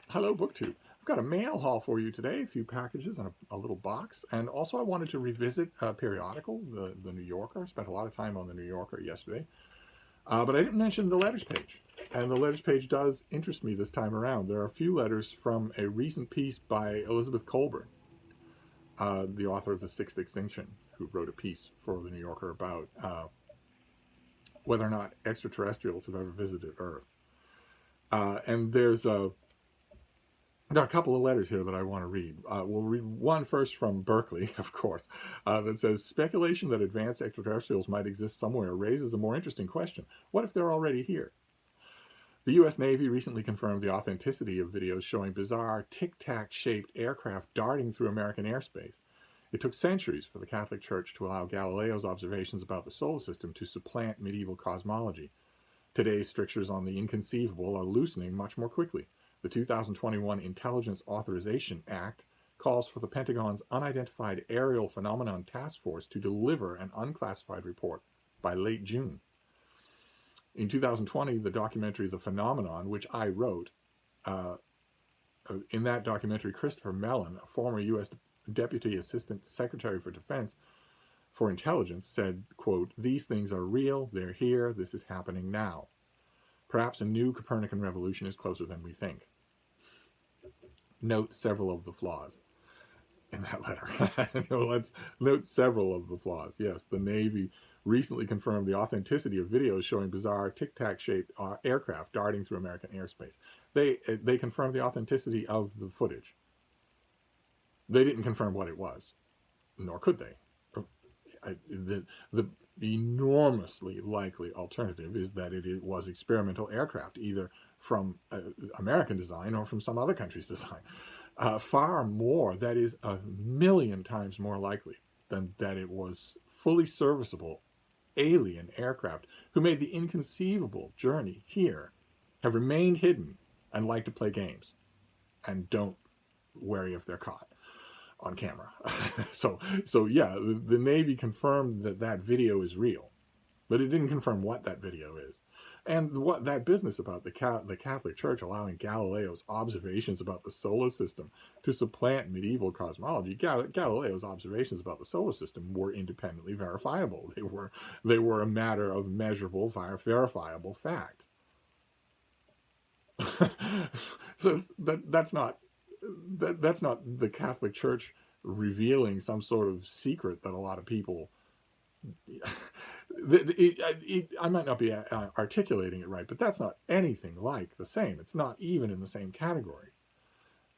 Hello, BookTube. I've got a mail haul for you today, a few packages and a little box. And also I wanted to revisit a periodical, the New Yorker. I spent a lot of time on the New Yorker yesterday. But I didn't mention the letters page. And the letters page does interest me this time around. There are a few letters from a recent piece by Elizabeth Kolbert, the author of The Sixth Extinction, who wrote a piece for the New Yorker about whether or not extraterrestrials have ever visited Earth. And there are a couple of letters here that I want to read. We'll read one first from Berkeley, of course, that says, speculation that advanced extraterrestrials might exist somewhere raises a more interesting question. What if they're already here? The U.S. Navy recently confirmed the authenticity of videos showing bizarre tic-tac-shaped aircraft darting through American airspace. It took centuries for the Catholic Church to allow Galileo's observations about the solar system to supplant medieval cosmology. Today's strictures on the inconceivable are loosening much more quickly. The 2021 Intelligence Authorization Act calls for the Pentagon's Unidentified Aerial Phenomenon Task Force to deliver an unclassified report by late June. In 2020, the documentary The Phenomenon, which I wrote, in that documentary, Christopher Mellon, a former U.S. Deputy Assistant Secretary for Defense for Intelligence, said, quote, "These things are real, they're here, this is happening now. Perhaps a new Copernican revolution is closer than we think." Note several of the flaws in that letter. Let's note several of the flaws. Yes, the Navy recently confirmed the authenticity of videos showing bizarre tic-tac-shaped aircraft darting through American airspace. They confirmed the authenticity of the footage. They didn't confirm what it was, nor could they. The enormously likely alternative is that it was experimental aircraft, either from American design or from some other country's design. Far more, that is a million times more likely than that it was fully serviceable alien aircraft who made the inconceivable journey here, have remained hidden, and like to play games, and don't worry if they're caught on camera. so yeah, the Navy confirmed that video is real, but it didn't confirm what that video is. And what that business about the Catholic Church allowing Galileo's observations about the solar system to supplant medieval cosmology. Galileo's observations about the solar system were independently verifiable. They were a matter of measurable, verifiable fact. So that's not the Catholic Church revealing some sort of secret that a lot of people. I might not be articulating it right, but that's not anything like the same. It's not even in the same category.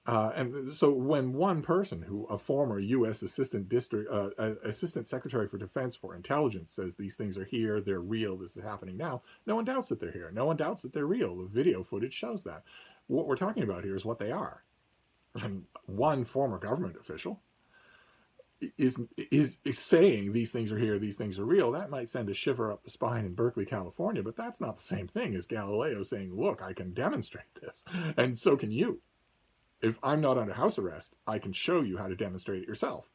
And so when one person, a former U.S. Assistant Secretary for Defense for Intelligence, says these things are here, they're real, this is happening now, no one doubts that they're here. No one doubts that they're real. The video footage shows that. What we're talking about here is what they are. And one former government official is saying these things are here, these things are real. That might send a shiver up the spine in Berkeley, California, but that's not the same thing as Galileo saying, look, I can demonstrate this, and so can you. If I'm not under house arrest, I can show you how to demonstrate it yourself.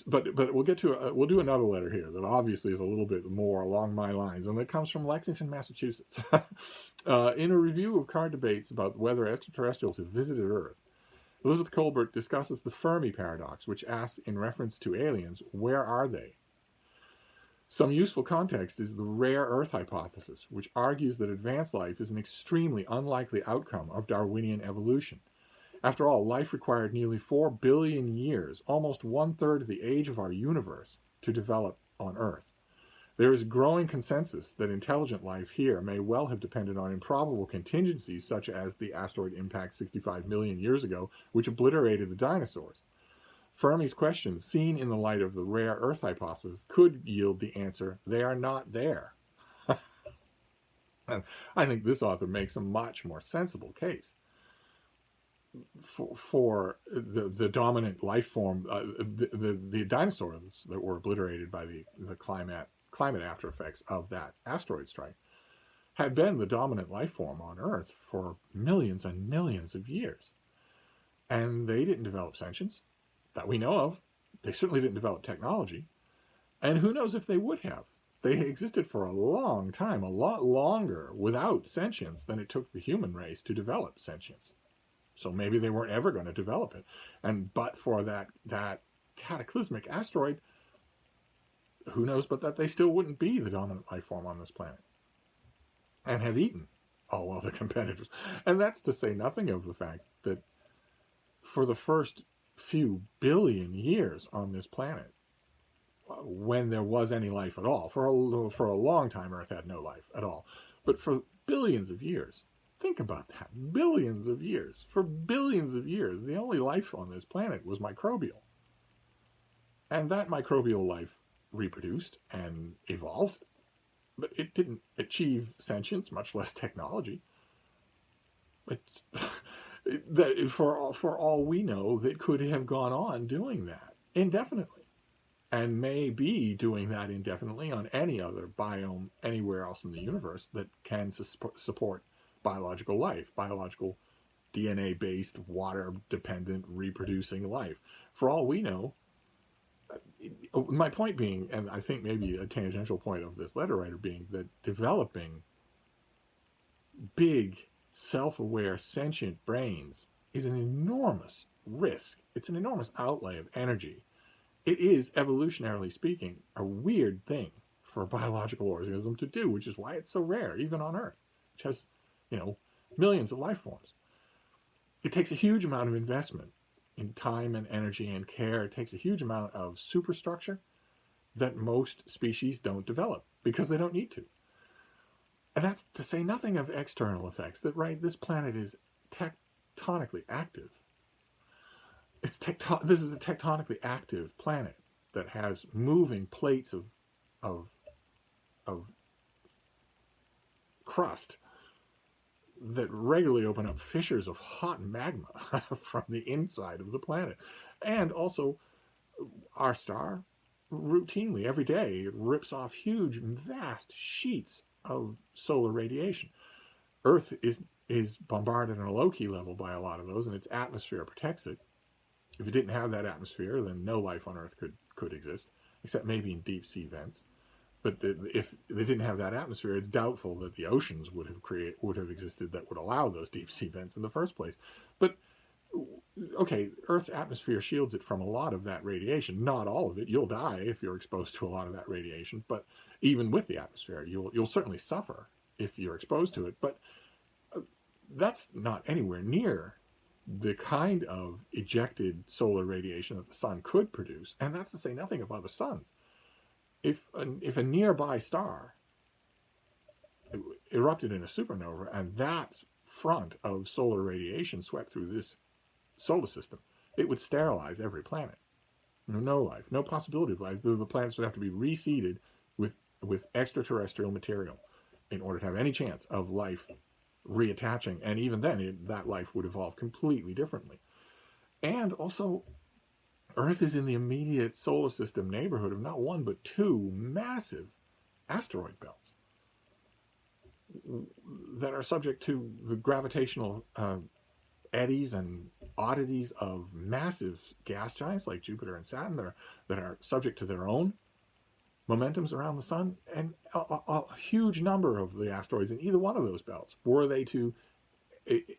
But we'll get to we'll do another letter here that obviously is a little bit more along my lines, and it comes from Lexington, Massachusetts. In a review of card debates about whether extraterrestrials have visited Earth, Elizabeth Kolbert discusses the Fermi paradox, which asks, in reference to aliens, where are they? Some useful context is the rare Earth hypothesis, which argues that advanced life is an extremely unlikely outcome of Darwinian evolution. After all, life required nearly 4 billion years, almost 1/3 of the age of our universe, to develop on Earth. There is growing consensus that intelligent life here may well have depended on improbable contingencies such as the asteroid impact 65 million years ago, which obliterated the dinosaurs. Fermi's question, seen in the light of the rare Earth hypothesis, could yield the answer, they are not there. And I think this author makes a much more sensible case for the dominant life form, the dinosaurs that were obliterated by the climate after effects of that asteroid strike had been the dominant life form on Earth for millions and millions of years. And they didn't develop sentience that we know of. They certainly didn't develop technology. And who knows if they would have. They existed for a long time, a lot longer without sentience than it took the human race to develop sentience. So maybe they weren't ever going to develop it. But for that cataclysmic asteroid, who knows but that they still wouldn't be the dominant life form on this planet and have eaten all other competitors. And that's to say nothing of the fact that for the first few billion years on this planet, when there was any life at all, for a long time Earth had no life at all, but for billions of years, think about that, billions of years, for billions of years, the only life on this planet was microbial. And that microbial life reproduced and evolved, but it didn't achieve sentience, much less technology. For all we know, that could have gone on doing that indefinitely, and may be doing that indefinitely on any other biome anywhere else in the universe that can support biological life, biological DNA-based, water-dependent, reproducing life. For all we know, my point being, and I think maybe a tangential point of this letter writer being, that developing big, self-aware, sentient brains is an enormous risk. It's an enormous outlay of energy. It is, evolutionarily speaking, a weird thing for a biological organism to do, which is why it's so rare, even on Earth, which has, millions of life forms. It takes a huge amount of investment in time and energy and care. It takes a huge amount of superstructure that most species don't develop because they don't need to. And that's to say nothing of external effects, that, right, this planet is tectonically active. This is a tectonically active planet that has moving plates of crust that regularly open up fissures of hot magma from the inside of the planet. And also, our star routinely, every day, it rips off huge, vast sheets of solar radiation. Earth is bombarded on a low-key level by a lot of those, and its atmosphere protects it. If it didn't have that atmosphere, then no life on Earth could exist, except maybe in deep sea vents. But if they didn't have that atmosphere, it's doubtful that the oceans would have existed that would allow those deep sea vents in the first place. But okay, Earth's atmosphere shields it from a lot of that radiation. Not all of it. You'll die if you're exposed to a lot of that radiation. But even with the atmosphere, you'll certainly suffer if you're exposed to it. But that's not anywhere near the kind of ejected solar radiation that the sun could produce. And that's to say nothing of other suns. If a nearby star erupted in a supernova and that front of solar radiation swept through this solar system, it would sterilize every planet. No life, no possibility of life. The planets would have to be reseeded with extraterrestrial material in order to have any chance of life reattaching. And even then, that life would evolve completely differently. And also, Earth is in the immediate solar system neighborhood of not one but two massive asteroid belts that are subject to the gravitational eddies and oddities of massive gas giants like Jupiter and Saturn that are subject to their own momentums around the sun. And a huge number of the asteroids in either one of those belts, were they to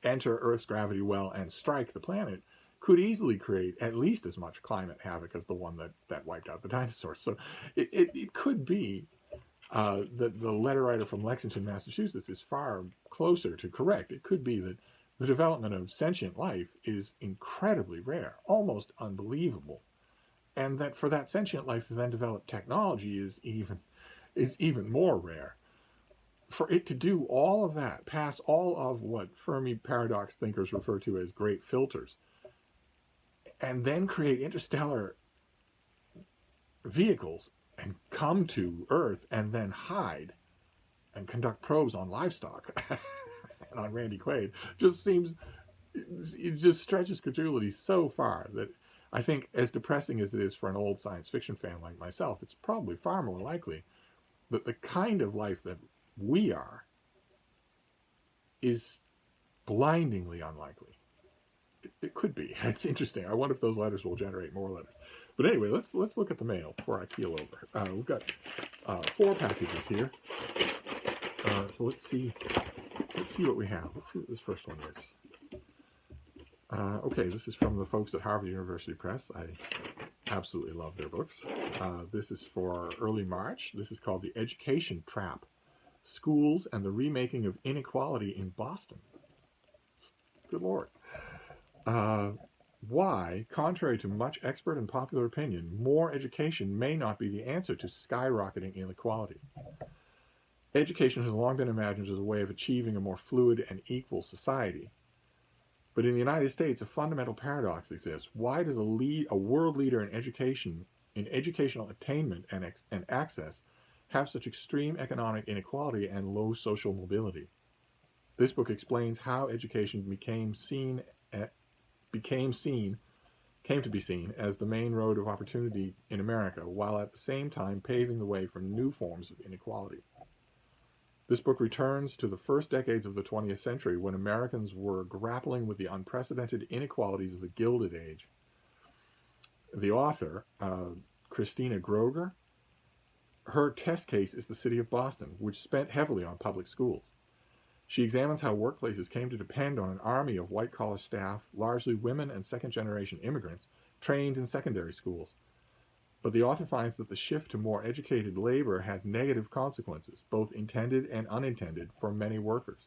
enter Earth's gravity well and strike the planet, could easily create at least as much climate havoc as the one that wiped out the dinosaurs. So it could be that the letter writer from Lexington, Massachusetts is far closer to correct. It could be that the development of sentient life is incredibly rare, almost unbelievable. And that for that sentient life to then develop technology is even more rare. For it to do all of that, pass all of what Fermi paradox thinkers refer to as great filters, and then create interstellar vehicles and come to Earth and then hide and conduct probes on livestock and on Randy Quaid, it just stretches credulity so far that I think, as depressing as it is for an old science fiction fan like myself, it's probably far more likely that the kind of life that we are is blindingly unlikely. It could be. It's interesting. I wonder if those letters will generate more letters. But anyway, let's look at the mail before I keel over. We've got 4 packages here. So let's see what we have. Let's see what this first one is. Okay, this is from the folks at Harvard University Press. I absolutely love their books. This is for early March. This is called The Education Trap: Schools and the Remaking of Inequality in Boston. Good Lord. Why, contrary to much expert and popular opinion, more education may not be the answer to skyrocketing inequality. Education has long been imagined as a way of achieving a more fluid and equal society. But in the United States, a fundamental paradox exists. Why does a world leader in education, in educational attainment and access, have such extreme economic inequality and low social mobility? This book explains how education came to be seen as the main road of opportunity in America, while at the same time paving the way for new forms of inequality. This book returns to the first decades of the 20th century, when Americans were grappling with the unprecedented inequalities of the Gilded Age. The author, Christina Groger, her test case is the city of Boston, which spent heavily on public schools. She examines how workplaces came to depend on an army of white-collar staff, largely women and second-generation immigrants, trained in secondary schools. But the author finds that the shift to more educated labor had negative consequences, both intended and unintended, for many workers.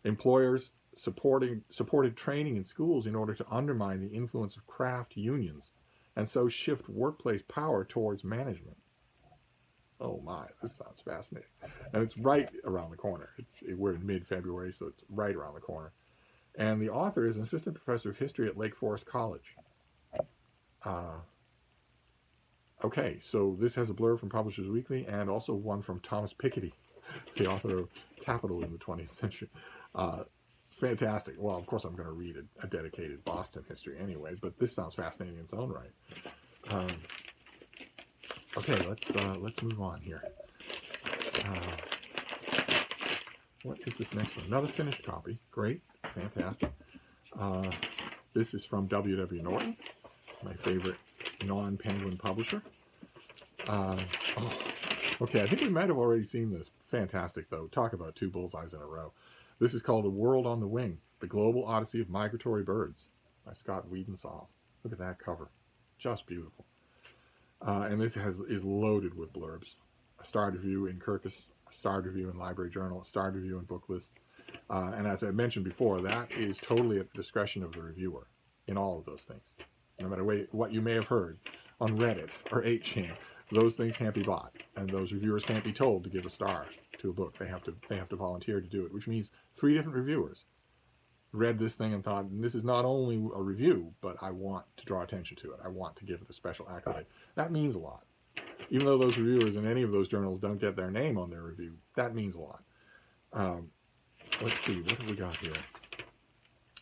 Employers supported training in schools in order to undermine the influence of craft unions, and so shift workplace power towards management. Oh my, this sounds fascinating. And it's right around the corner. We're in mid-February, so it's right around the corner. And the author is an assistant professor of history at Lake Forest College. Okay, so this has a blurb from Publishers Weekly and also one from Thomas Piketty, the author of Capital in the 20th Century. Fantastic. Well, of course I'm going to read a dedicated Boston history anyway, but this sounds fascinating in its own right. Okay, let's move on here. What is this next one? Another finished copy. Great. Fantastic. This is from W.W. Norton, my favorite non-Penguin publisher. Okay, I think we might have already seen this. Fantastic, though. Talk about two bullseyes in a row. This is called A World on the Wing, The Global Odyssey of Migratory Birds by Scott Wiedensaw. Look at that cover. Just beautiful. And this is loaded with blurbs. A starred review in Kirkus, a starred review in Library Journal, a starred review in Booklist. And as I mentioned before, that is totally at the discretion of the reviewer in all of those things. No matter what you may have heard on Reddit or 8chan, those things can't be bought, and those reviewers can't be told to give a star to a book. They have to volunteer to do it, which means 3 different reviewers read this thing and thought, this is not only a review, but I want to draw attention to it. I want to give it a special accolade. That means a lot. Even though those reviewers in any of those journals don't get their name on their review, that means a lot. Let's see, what have we got here?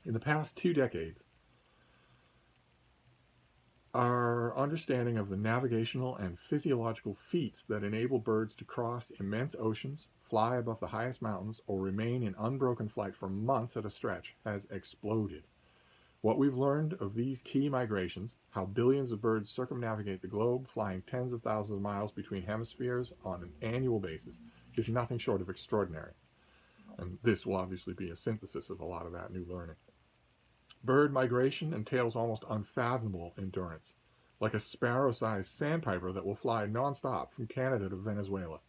In the past 2 decades, our understanding of the navigational and physiological feats that enable birds to cross immense oceans, fly above the highest mountains, or remain in unbroken flight for months at a stretch has exploded. What we've learned of these key migrations, how billions of birds circumnavigate the globe, flying tens of thousands of miles between hemispheres on an annual basis, is nothing short of extraordinary. And this will obviously be a synthesis of a lot of that new learning. Bird migration entails almost unfathomable endurance, like a sparrow-sized sandpiper that will fly nonstop from Canada to Venezuela,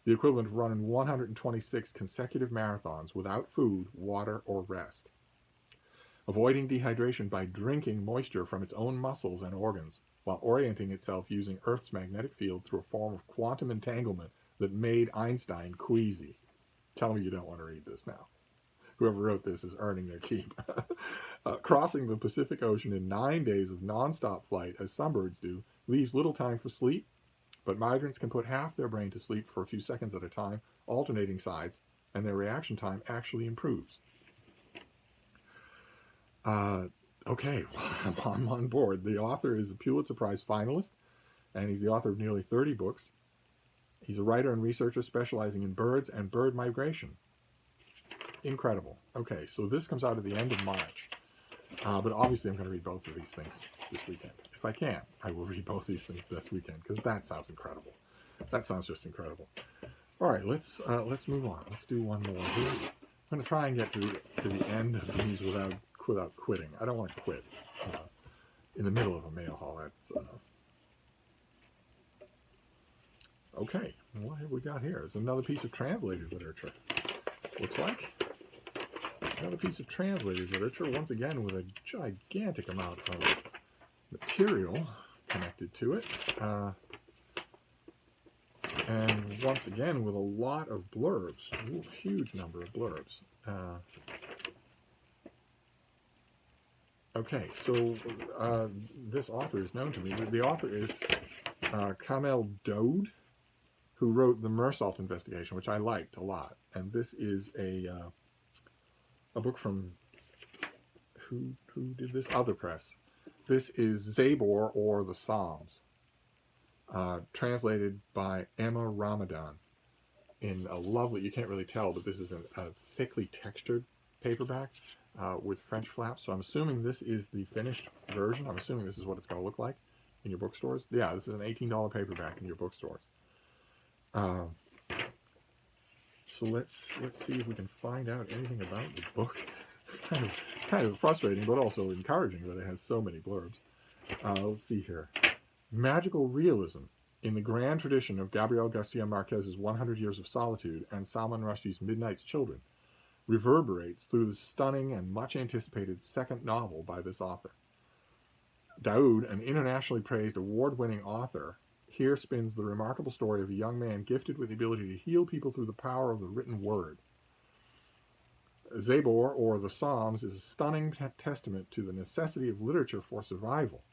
the equivalent of running 126 consecutive marathons without food, water, or rest. Avoiding dehydration by drinking moisture from its own muscles and organs, while orienting itself using Earth's magnetic field through a form of quantum entanglement that made Einstein queasy. Tell me you don't want to read this now. Whoever wrote this is earning their keep. Crossing the Pacific Ocean in 9 days of non-stop flight, as some birds do, leaves little time for sleep, but migrants can put half their brain to sleep for a few seconds at a time, alternating sides, and their reaction time actually improves. Okay, I'm on board. The author is a Pulitzer Prize finalist, and he's the author of nearly 30 books. He's a writer and researcher specializing in birds and bird migration. Incredible. Okay, so this comes out at the end of March. But obviously I'm going to read both of these things this weekend. If I can, I will read both these things this weekend, because that sounds incredible. That sounds just incredible. All right, let's move on. Let's do one more here. I'm going to try and get to the end of these without without quitting. I don't want to quit in the middle of a mail haul. That's okay. What have we got here? It's another piece of translated literature. Looks like another piece of translated literature, once again with a gigantic amount of material connected to it, and once again with a lot of blurbs. Ooh, huge number of blurbs. Okay, so this author is known to me. The author is Kamel Daoud, who wrote the Mersault investigation, which I liked a lot. And this is a book from who did this? Other Press. This is Zabor, or the Psalms, translated by Emma Ramadan in a lovely, you can't really tell, but this is a thickly textured paperback with French flaps. So I'm assuming this is the finished version. I'm assuming this is what it's going to look like in your bookstores. Yeah, this is an $18 paperback in your bookstores. So let's see if we can find out anything about the book. kind of frustrating, but also encouraging that it has so many blurbs. Let's see here. Magical realism in the grand tradition of Gabriel Garcia Marquez's 100 Years of Solitude and Salman Rushdie's Midnight's Children reverberates through the stunning and much anticipated second novel by this author. Daoud, an internationally praised award-winning author, here spins the remarkable story of a young man gifted with the ability to heal people through the power of the written word. Zabor, or the Psalms, is a stunning testament to the necessity of literature for survival.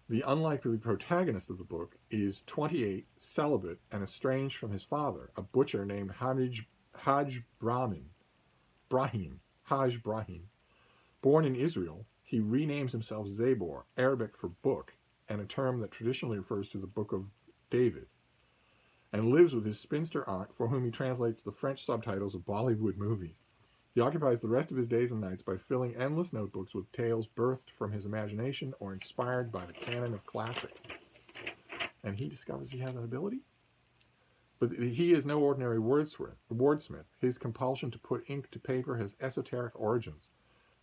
The unlikely protagonist of the book is 28, celibate, and estranged from his father, a butcher named Haj Brahim. Born in Israel, he renames himself Zabor, Arabic for book, and a term that traditionally refers to the Book of David, and lives with his spinster aunt, for whom he translates the French subtitles of Bollywood movies. He occupies the rest of his days and nights by filling endless notebooks with tales birthed from his imagination or inspired by the canon of classics. And he discovers he has an ability? But he is no ordinary wordsmith. His compulsion to put ink to paper has esoteric origins,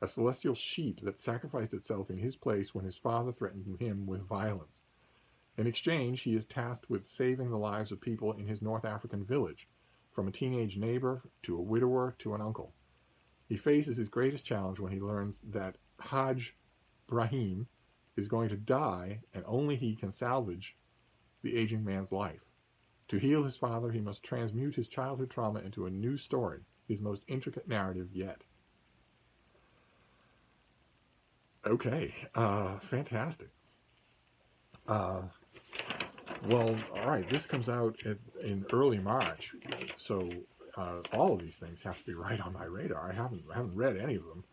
a celestial sheep that sacrificed itself in his place when his father threatened him with violence. In exchange, he is tasked with saving the lives of people in his North African village, from a teenage neighbor to a widower to an uncle. He faces his greatest challenge when he learns that Haj Brahim is going to die, and only he can salvage the aging man's life. To heal his father, he must transmute his childhood trauma into a new story, his most intricate narrative yet. Okay, fantastic. Well, all right, this comes out in early March, so all of these things have to be right on my radar. I haven't read any of them.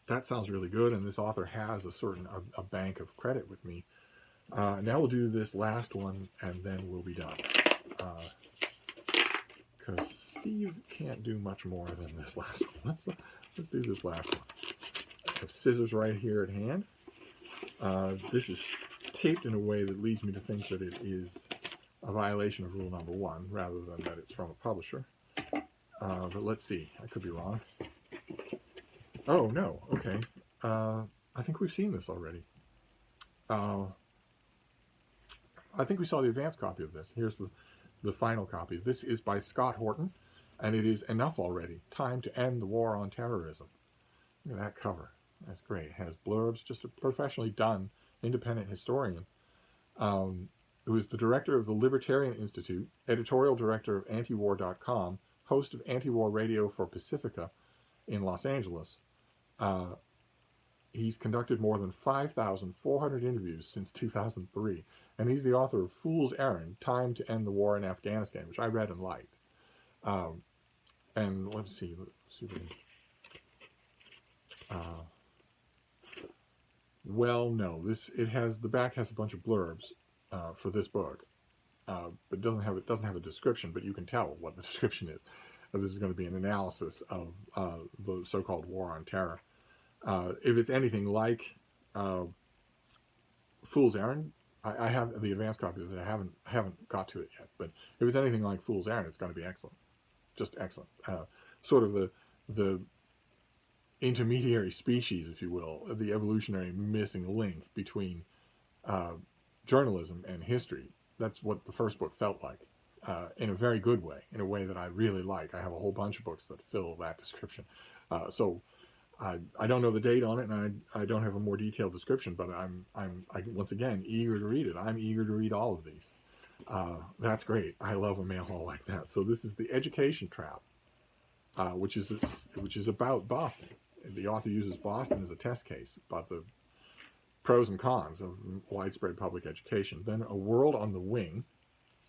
That sounds really good, and this author has a bank of credit with me. Now we'll do this last one, and then we'll be done. Because Steve can't do much more than this last one. Let's do this last one. I have scissors right here at hand. This is taped in a way that leads me to think that it is a violation of rule number 1, rather than that it's from a publisher. But let's see. I could be wrong. Oh, no. Okay. I think we've seen this already. I think we saw the advanced copy of this. Here's the final copy. This is by Scott Horton, and it is Enough Already. Time to End the War on Terrorism. Look at that cover. That's great. It has blurbs. Just a professionally done independent historian, who is the director of the Libertarian Institute, editorial director of antiwar.com, host of Anti-War Radio for Pacifica in Los Angeles. He's conducted more than 5,400 interviews since 2003, and he's the author of Fool's Errand, Time to End the War in Afghanistan, which I read and liked. And let's see well, no, the back has a bunch of blurbs for this book, but it doesn't have a description, but you can tell what the description is. This is going to be an analysis of the so-called war on terror. If it's anything like Fool's Errand, I have the advanced copy of it. I haven't got to it yet, but if it's anything like Fool's Errand, it's going to be excellent, just excellent. Sort of the intermediary species, if you will, the evolutionary missing link between journalism and history. That's what the first book felt like, in a very good way, in a way that I really like. I have a whole bunch of books that fill that description. So I don't know the date on it, and I don't have a more detailed description, but I'm once again eager to read it. I'm eager to read all of these. That's great. I love a mail haul like that. So this is The Education Trap, which is about Boston. The author uses Boston as a test case about the pros and cons of widespread public education. Then A World on the Wing,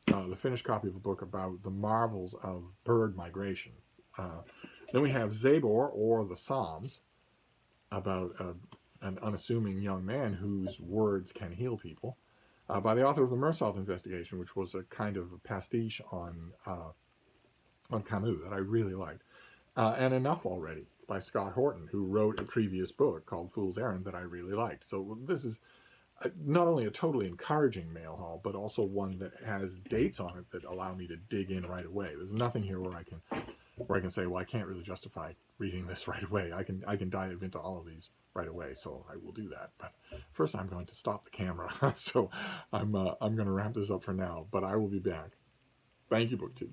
the finished copy of a book about the marvels of bird migration. Then we have Zabor, or the Psalms, about an unassuming young man whose words can heal people, by the author of the Mersault Investigation, which was a kind of a pastiche on Camus that I really liked. And Enough Already by Scott Horton, who wrote a previous book called Fool's Errand that I really liked. So this is not only a totally encouraging mail haul, but also one that has dates on it that allow me to dig in right away. There's nothing here where I can say, well, I can't really justify reading this right away. I can dive into all of these right away, so I will do that. But first, I'm going to stop the camera. So I'm going to wrap this up for now, but I will be back. Thank you, BookTube.